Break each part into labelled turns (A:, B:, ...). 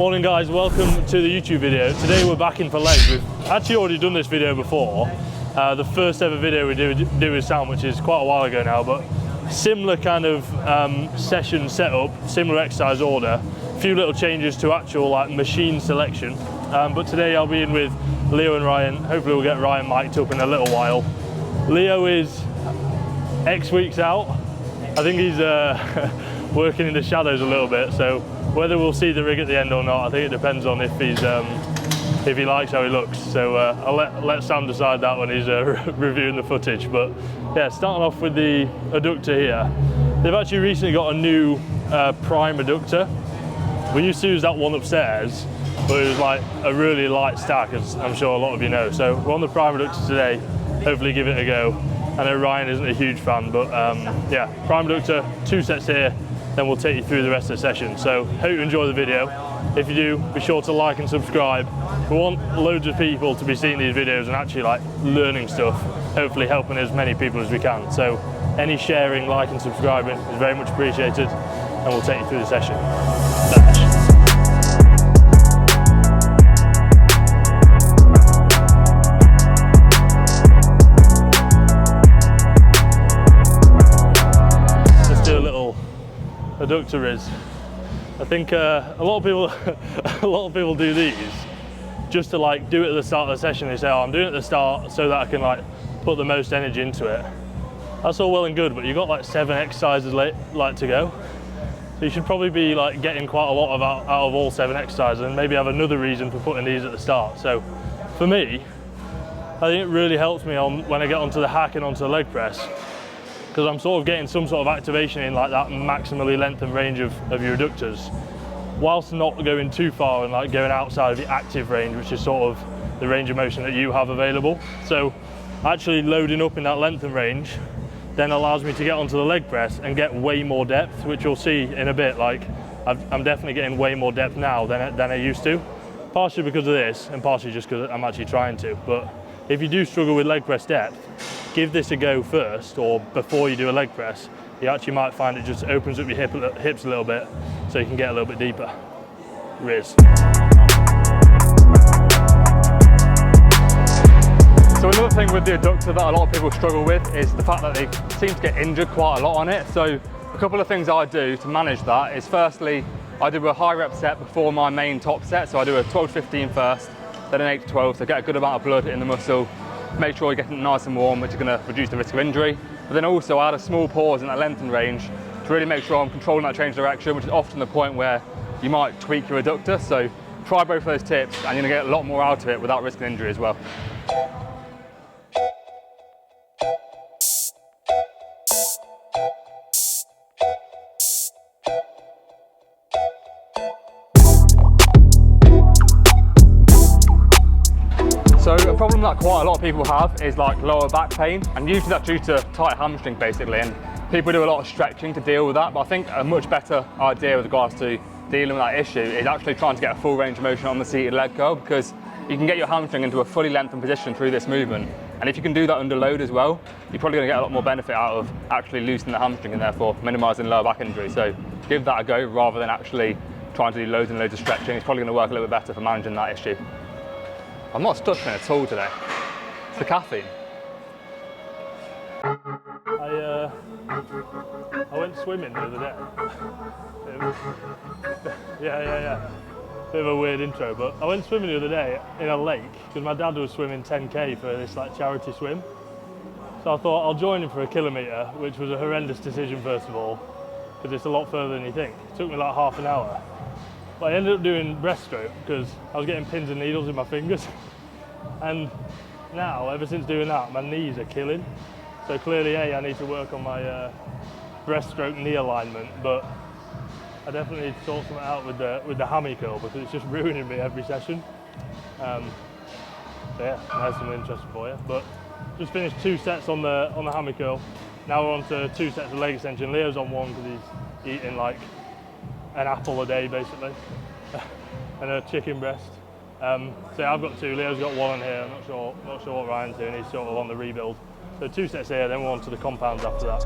A: Morning guys, welcome to the YouTube video. Today we're back in for legs. We've actually already done this video before. The first ever video we do with Sam, which is quite a while ago now, but similar kind of session setup, similar exercise order, a few little changes to actual like machine selection. But today I'll be in with Leo and Ryan. Hopefully we'll get Ryan mic'd up in a little while. Leo is X weeks out. I think he's working in the shadows a little bit, so whether we'll see the rig at the end or not, I think it depends on if he likes how he looks. So I'll let Sam decide that when he's reviewing the footage. But yeah, starting off with the adductor here. They've actually recently got a new prime adductor. We used to use that one upstairs, but it was like a really light stack, as I'm sure a lot of you know. So we're on the prime adductor today, hopefully give it a go. I know Ryan isn't a huge fan, but yeah, prime adductor, 2 sets here, then we'll take you through the rest of the session. So hope you enjoy the video. If you do, be sure to like and subscribe. We want loads of people to be seeing these videos and actually like learning stuff, hopefully helping as many people as we can. So any sharing, like and subscribing is very much appreciated, and we'll take you through the session. Adductor is. I think a lot of people do these just to like do it at the start of the session. They say, oh, I'm doing it at the start so that I can like put the most energy into it. That's all well and good, but you've got like 7 exercises like to go. So you should probably be like getting quite a lot out of all 7 exercises, and maybe have another reason for putting these at the start. So for me, I think it really helps me when I get onto the hack and onto the leg press, because I'm sort of getting some sort of activation in like that maximally length and range of your adductors, whilst not going too far and like going outside of the active range, which is sort of the range of motion that you have available. So actually loading up in that length and range then allows me to get onto the leg press and get way more depth, which you'll see in a bit. Like I'm definitely getting way more depth now than I used to, partially because of this and partially just because I'm actually trying to. But if you do struggle with leg press depth, give this a go first, or before you do a leg press. You actually might find it just opens up your hips a little bit, so you can get a little bit deeper. Riz.
B: So another thing with the adductor that a lot of people struggle with is the fact that they seem to get injured quite a lot on it. So a couple of things I do to manage that is, firstly, I do a high rep set before my main top set. So I do a 12-15 first, then an 8-12, so get a good amount of blood in the muscle. Make sure you're getting it nice and warm, which is going to reduce the risk of injury. But then also add a small pause in that length and range to really make sure I'm controlling that change of direction, which is often the point where you might tweak your adductor. So try both of those tips and you're going to get a lot more out of it without risking injury as well. So a problem that quite a lot of people have is like lower back pain, and usually that's due to tight hamstring basically, and people do a lot of stretching to deal with that. But I think a much better idea with regards to dealing with that issue is actually trying to get a full range of motion on the seated leg curl, because you can get your hamstring into a fully lengthened position through this movement. And if you can do that under load as well, you're probably going to get a lot more benefit out of actually loosening the hamstring and therefore minimising lower back injury. So give that a go rather than actually trying to do loads and loads of stretching. It's probably going to work a little bit better for managing that issue. I'm not stuttering at all today. It's the caffeine.
A: I went swimming the other day. Yeah. Bit of a weird intro, but I went swimming the other day in a lake because my dad was swimming 10k for this like charity swim. So I thought I'll join him for a kilometre, which was a horrendous decision first of all, because it's a lot further than you think. It took me like half an hour. But I ended up doing breaststroke because I was getting pins and needles in my fingers. And now, ever since doing that, my knees are killing. So clearly, I need to work on my breaststroke knee alignment, but I definitely need to sort something out with the hammy curl, because it's just ruining me every session. So yeah, that's something interesting for you. But just finished 2 sets on the hammy curl. Now we're on to 2 sets of leg extension. Leo's on 1 because he's eating like an apple a day basically, and a chicken breast. So yeah, I've got 2. Leo's got 1 on here. I'm not sure what Ryan's doing. He's sort of on the rebuild. So 2 sets here, then we're on to the compounds after that.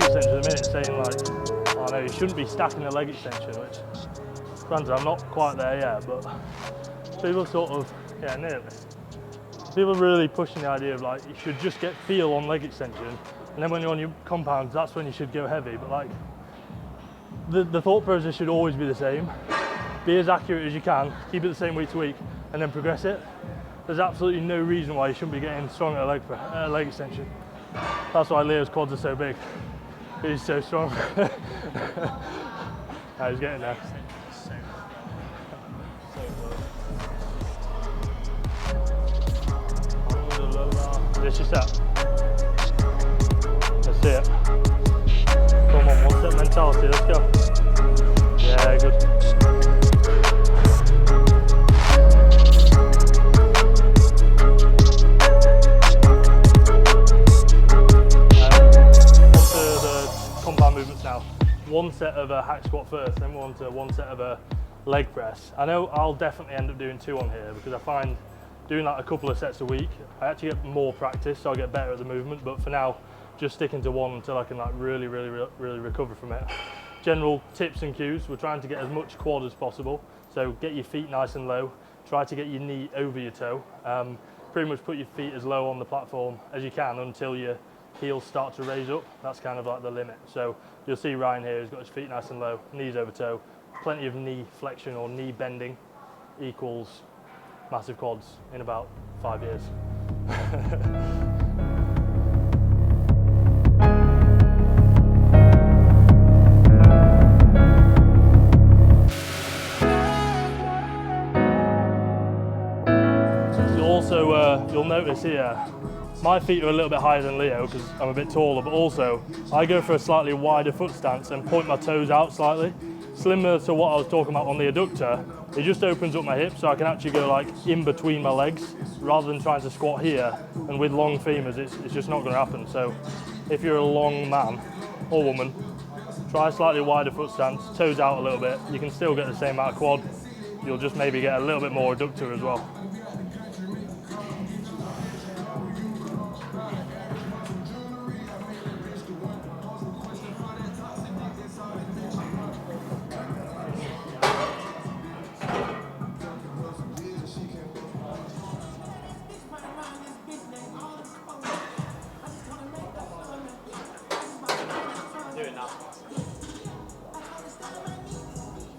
A: leg extension at the minute saying like, oh no, you shouldn't be stacking a leg extension, which, granted, I'm not quite there yet, but people sort of, yeah, nearly. People are really pushing the idea of like, you should just get feel on leg extension, and then when you're on your compounds, that's when you should go heavy, but like, the thought process should always be the same. Be as accurate as you can, keep it the same week to week, and then progress it. There's absolutely no reason why you shouldn't be getting stronger at leg extension. That's why Leo's quads are so big. He's so strong. He's getting there. This is set. Let's see it. Come on, one set mentality, let's go. Yeah, good. Compound movements now. One set of a hack squat first, then we're on to one set of a leg press. I know I'll definitely end up doing 2 on here because I find doing like a couple of sets a week, I actually get more practice, so I get better at the movement, but for now, just sticking to 1 until I can like really recover from it. General tips and cues, we're trying to get as much quad as possible, so get your feet nice and low, try to get your knee over your toe, pretty much put your feet as low on the platform as you can until your heels start to raise up. That's kind of like the limit. So you'll see Ryan here, he's got his feet nice and low, knees over toe, plenty of knee flexion or knee bending equals massive quads in about 5 years. You'll notice here, my feet are a little bit higher than Leo because I'm a bit taller, but also I go for a slightly wider foot stance and point my toes out slightly. Similar to what I was talking about on the adductor, it just opens up my hips so I can actually go like in between my legs rather than trying to squat here, and with long femurs it's just not going to happen. So if you're a long man or woman, try a slightly wider foot stance, toes out a little bit, you can still get the same amount of quad, you'll just maybe get a little bit more adductor as well.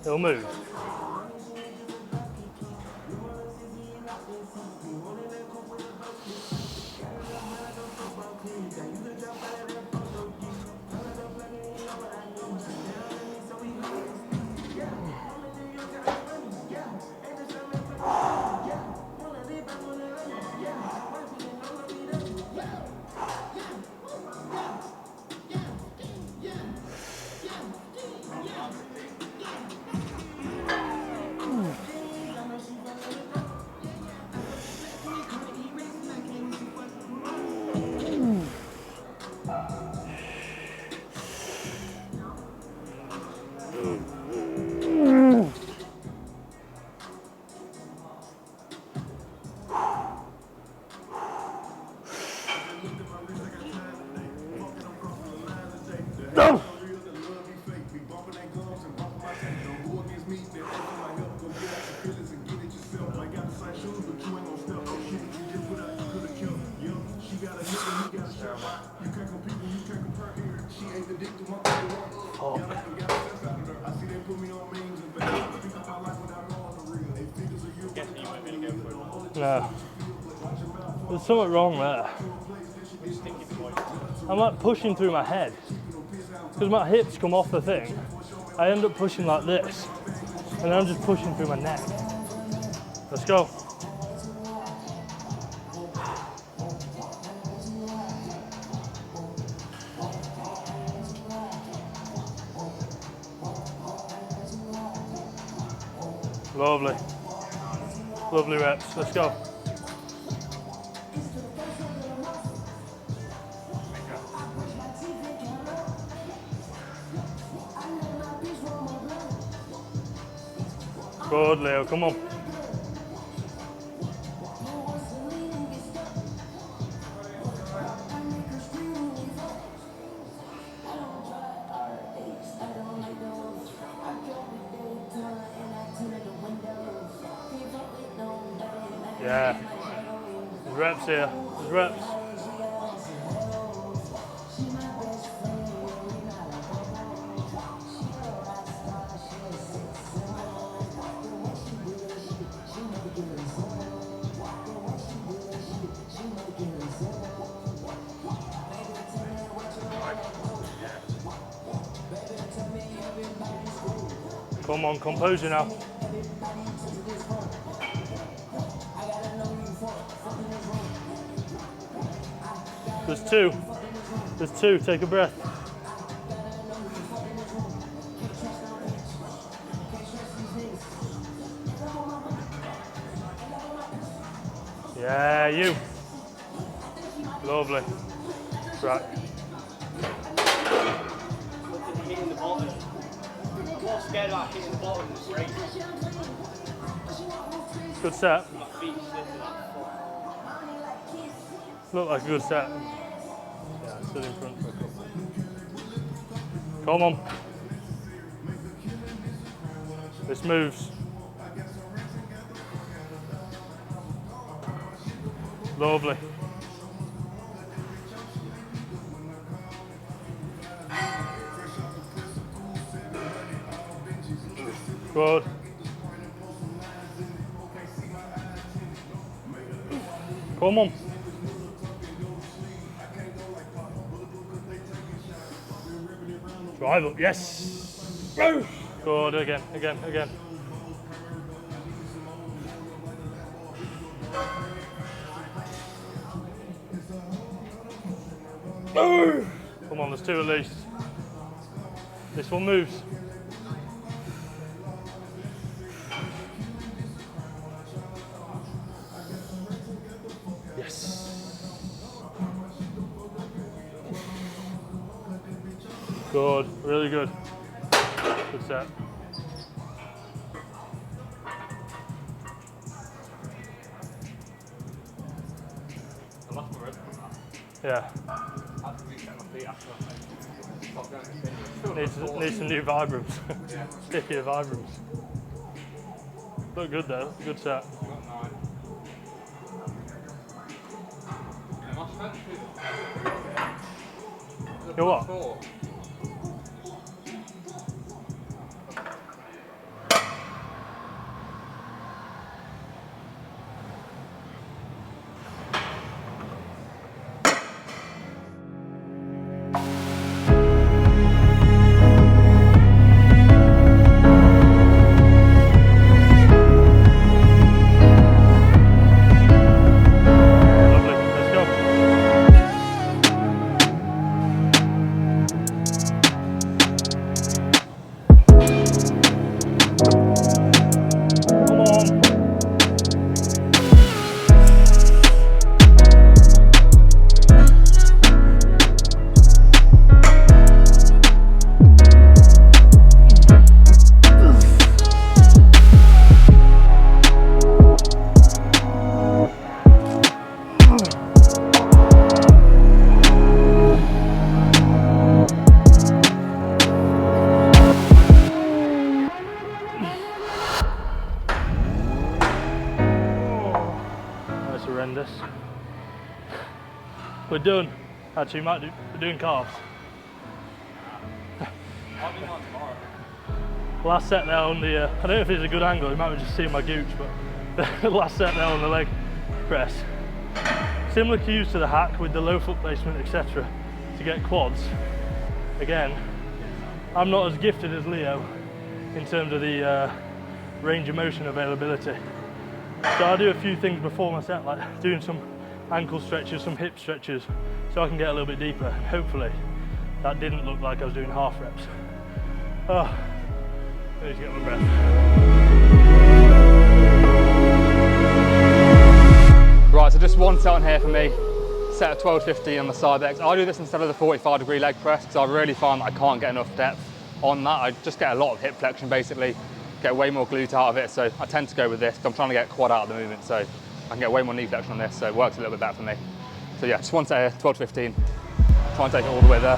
A: It'll move. No. There's something wrong there. I'm like pushing through my head. Because my hips come off the thing, I end up pushing like this. And then I'm just pushing through my neck. Let's go. Lovely. Lovely reps. Let's go. Good, Leo. Come on. Yeah. There's reps here. There's reps. Come on, composure now. There's two. There's two. Take a breath. Yeah, you. Lovely. Right.
C: Hitting the bottom. I'm more scared about hitting the bottom of the race.
A: Good set.
C: My feet slipping like
A: Look like a good set. Yeah, still in front for a couple. Come on. This moves. Lovely. Good. Come on. Drive up, yes. Good, again. Come on, there's two at least. This one moves. Yes. Good, really good. Good set.
B: I lost my rhythm on that.
A: Yeah.
B: I have to reset my feet after I stop going to finish.
A: Need some new Vibrams.
B: Yeah.
A: Stickier Vibrams. Look good though, good set.
B: Got 9. And my strength is
A: You're what?
B: 4.
A: Lovely, let's go. Come on. That's horrendous. We're done. Actually, we're doing calves.
B: I'll be on tomorrow.
A: Last set there on the, I don't know if it's a good angle, you might be just seeing my gooch, but the last set there on the leg press. Similar cues to the hack with the low foot placement, etc. to get quads. Again, I'm not as gifted as Leo in terms of the range of motion availability. So I do a few things before my set, like doing some ankle stretches, some hip stretches, so I can get a little bit deeper. And hopefully that didn't look like I was doing half reps. Oh, I need to get my breath.
B: Right, so just one set on here for me. Set of 1250 on the Cybex. I do this instead of the 45-degree leg press because I really find that I can't get enough depth on that. I just get a lot of hip flexion basically, get way more glute out of it. So I tend to go with this because I'm trying to get quad out of the movement. So I can get way more knee flexion on this. So it works a little bit better for me. So yeah, just one set here, 12 to 15. Try and take it all the way there.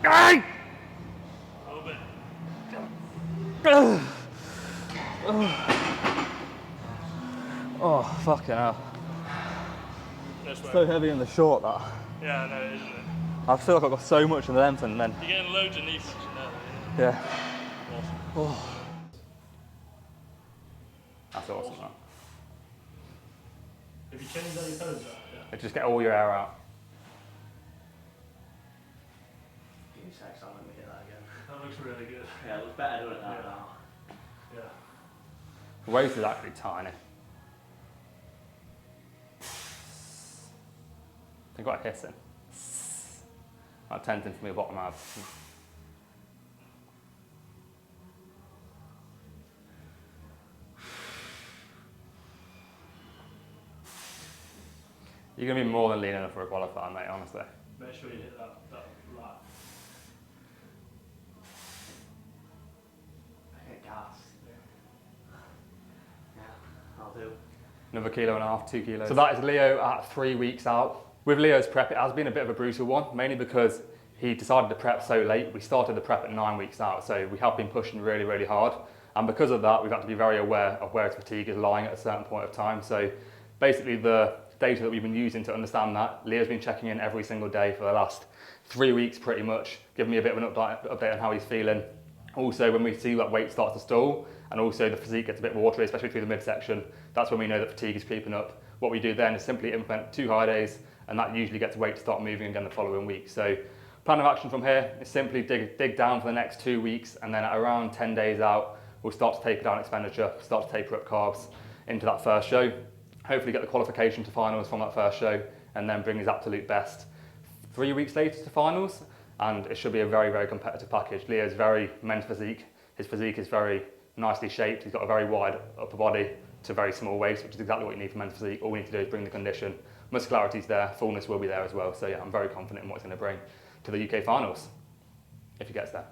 B: Hey!
A: A little bit.
B: Oh, fucking hell.
A: This way.
B: So heavy in the short, that.
A: Yeah, I know, isn't it?
B: I feel like I've got so much in the length and then,
A: You're getting loads of knee flexion there.
B: yeah.
A: Awesome.
B: Oh. That's awesome, that.
A: Have you changed how your pose are? Yeah.
B: Just get all your air out.
C: Give me a sec, so let me hit that again.
A: That looks really good.
C: Yeah, it looks better doing it that
A: Yeah.
C: now.
A: Yeah.
B: The waist is actually tiny. I've got a hiss in. That tends into my bottom half. You're going to be more than lean enough for a qualifier, mate, honestly.
A: Make sure you hit that right.
C: I get gas. Yeah, I'll do.
B: Another 1.5 kilos, 2 kilos. So that is Leo at 3 weeks out. With Leo's prep, it has been a bit of a brutal one, mainly because he decided to prep so late. We started the prep at 9 weeks out, so we have been pushing really, really hard. And because of that, we've had to be very aware of where his fatigue is lying at a certain point of time. So basically the data that we've been using to understand that, Leo's been checking in every single day for the last 3 weeks pretty much, giving me a bit of an update on how he's feeling. Also, when we see that weight starts to stall and also the physique gets a bit watery, especially through the midsection, that's when we know that fatigue is creeping up. What we do then is simply implement 2 high days, and that usually gets weight to start moving again the following week. So plan of action from here is simply dig down for the next 2 weeks, and then at around 10 days out, we'll start to taper down expenditure, start to taper up carbs into that first show. Hopefully get the qualification to finals from that first show, and then bring his absolute best 3 weeks later to finals, and it should be a very, very competitive package. Leo's very men's physique. His physique is very nicely shaped. He's got a very wide upper body to very small waist, which is exactly what you need for men's physique. All we need to do is bring the condition. Muscularity's there, fullness will be there as well. So yeah, I'm very confident in what he's going to bring to the UK finals, if he gets there.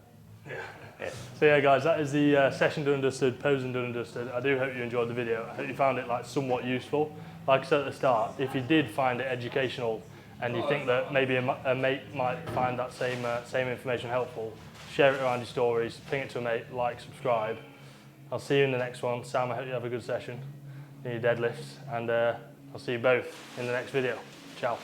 A: Yeah. So yeah, guys, that is the session done and dusted, posing done and dusted. I do hope you enjoyed the video. I hope you found it like somewhat useful. Like I said at the start, if you did find it educational and you think that maybe a mate might find that same information helpful, share it around your stories, ping it to a mate, like, subscribe. I'll see you in the next one. Sam, I hope you have a good session in your deadlifts, and I'll see you both in the next video. Ciao.